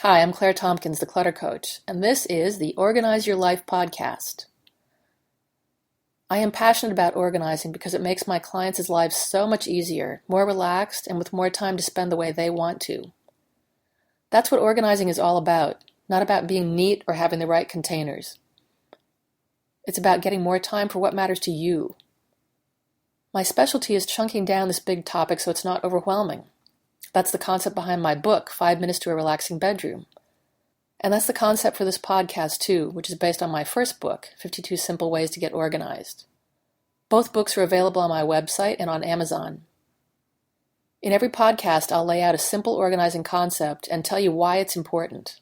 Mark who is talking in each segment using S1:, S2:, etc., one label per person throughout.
S1: Hi, I'm Claire Tompkins, the Clutter Coach, and this is the Organize Your Life podcast. I am passionate about organizing because it makes my clients' lives so much easier, more relaxed, and with more time to spend the way they want to. That's what organizing is all about, not about being neat or having the right containers. It's about getting more time for what matters to you. My specialty is chunking down this big topic so it's not overwhelming. That's the concept behind my book, 5 Minutes to a Relaxing Bedroom. And that's the concept for this podcast too, which is based on my first book, 52 Simple Ways to Get Organized. Both books are available on my website and on Amazon. In every podcast, I'll lay out a simple organizing concept and tell you why it's important.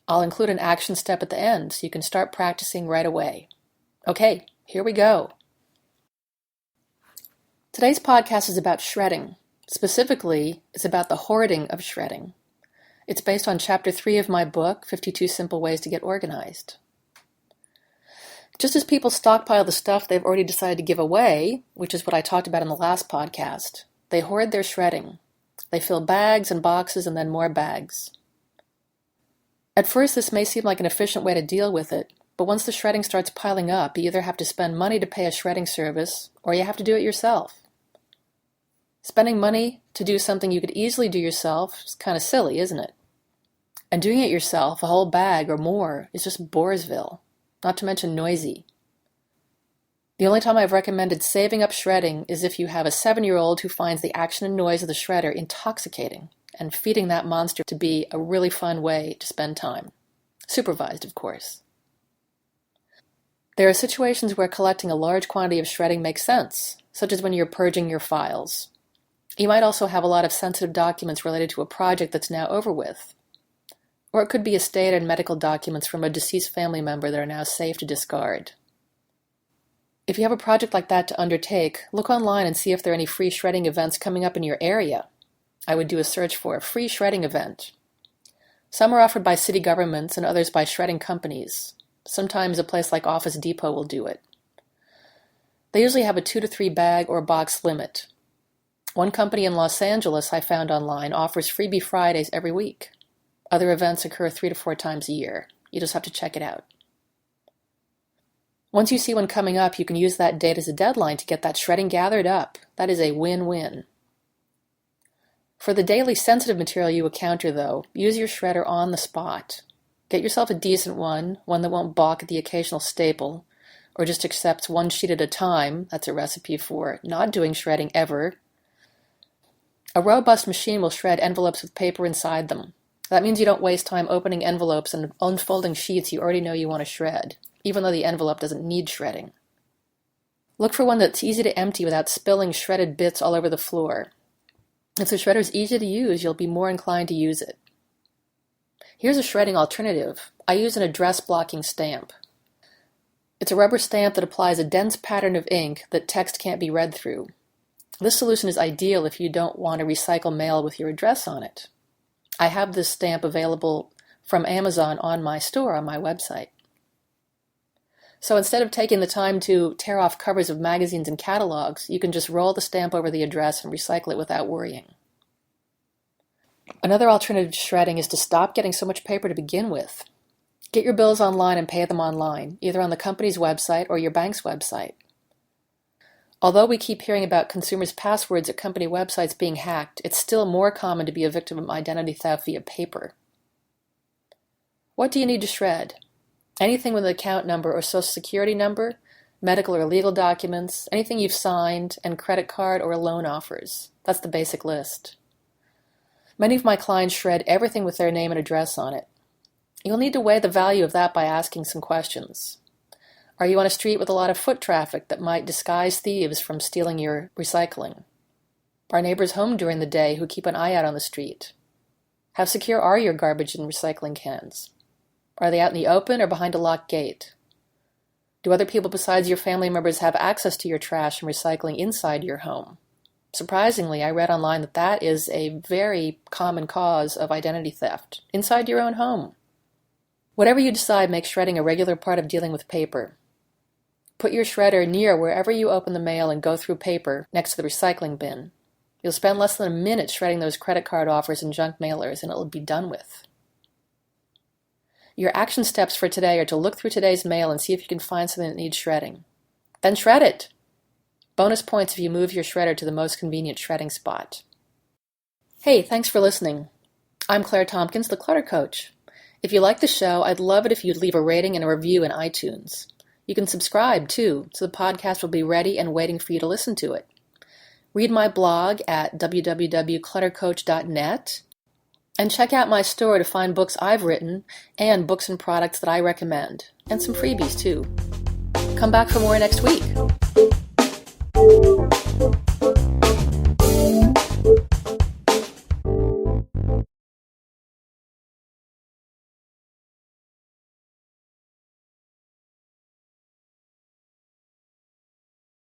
S1: I'll include an action step at the end so you can start practicing right away. Okay, here we go. Today's podcast is about shredding. Specifically, it's about the hoarding of shredding. It's based on Chapter 3 of my book, 52 Simple Ways to Get Organized. Just as people stockpile the stuff they've already decided to give away, which is what I talked about in the last podcast, they hoard their shredding. They fill bags and boxes and then more bags. At first, this may seem like an efficient way to deal with it, but once the shredding starts piling up, you either have to spend money to pay a shredding service, or you have to do it yourself. Spending money to do something you could easily do yourself is kind of silly, isn't it? And doing it yourself, a whole bag or more, is just Boresville, not to mention noisy. The only time I've recommended saving up shredding is if you have a 7-year-old who finds the action and noise of the shredder intoxicating, and feeding that monster to be a really fun way to spend time. Supervised, of course. There are situations where collecting a large quantity of shredding makes sense, such as when you're purging your files. You might also have a lot of sensitive documents related to a project that's now over with. Or it could be estate and medical documents from a deceased family member that are now safe to discard. If you have a project like that to undertake, look online and see if there are any free shredding events coming up in your area. I would do a search for a free shredding event. Some are offered by city governments and others by shredding companies. Sometimes a place like Office Depot will do it. They usually have a 2 to 3 bag or box limit. One company in Los Angeles I found online offers Freebie Fridays every week. Other events occur 3 to 4 times a year. You just have to check it out. Once you see one coming up, you can use that date as a deadline to get that shredding gathered up. That is a win-win. For the daily sensitive material you encounter, though, use your shredder on the spot. Get yourself a decent one that won't balk at the occasional staple, or just accepts one sheet at a time. That's a recipe for not doing shredding ever. A robust machine will shred envelopes with paper inside them. That means you don't waste time opening envelopes and unfolding sheets you already know you want to shred, even though the envelope doesn't need shredding. Look for one that's easy to empty without spilling shredded bits all over the floor. If the shredder is easy to use, you'll be more inclined to use it. Here's a shredding alternative. I use an address blocking stamp. It's a rubber stamp that applies a dense pattern of ink that text can't be read through. This solution is ideal if you don't want to recycle mail with your address on it. I have this stamp available from Amazon on my store on my website. So instead of taking the time to tear off covers of magazines and catalogs, you can just roll the stamp over the address and recycle it without worrying. Another alternative to shredding is to stop getting so much paper to begin with. Get your bills online and pay them online, either on the company's website or your bank's website. Although we keep hearing about consumers' passwords at company websites being hacked, it's still more common to be a victim of identity theft via paper. What do you need to shred? Anything with an account number or social security number, medical or legal documents, anything you've signed, and credit card or loan offers. That's the basic list. Many of my clients shred everything with their name and address on it. You'll need to weigh the value of that by asking some questions. Are you on a street with a lot of foot traffic that might disguise thieves from stealing your recycling? Are neighbors home during the day who keep an eye out on the street? How secure are your garbage and recycling cans? Are they out in the open or behind a locked gate? Do other people besides your family members have access to your trash and recycling inside your home? Surprisingly, I read online that that is a very common cause of identity theft, inside your own home. Whatever you decide, make shredding a regular part of dealing with paper. Put your shredder near wherever you open the mail and go through paper next to the recycling bin. You'll spend less than a minute shredding those credit card offers and junk mailers, and it'll be done with. Your action steps for today are to look through today's mail and see if you can find something that needs shredding. Then shred it! Bonus points if you move your shredder to the most convenient shredding spot. Hey, thanks for listening. I'm Claire Tompkins, the Clutter Coach. If you like the show, I'd love it if you'd leave a rating and a review in iTunes. You can subscribe, too, so the podcast will be ready and waiting for you to listen to it. Read my blog at www.cluttercoach.net and check out my store to find books I've written and books and products that I recommend, and some freebies, too. Come back for more next week.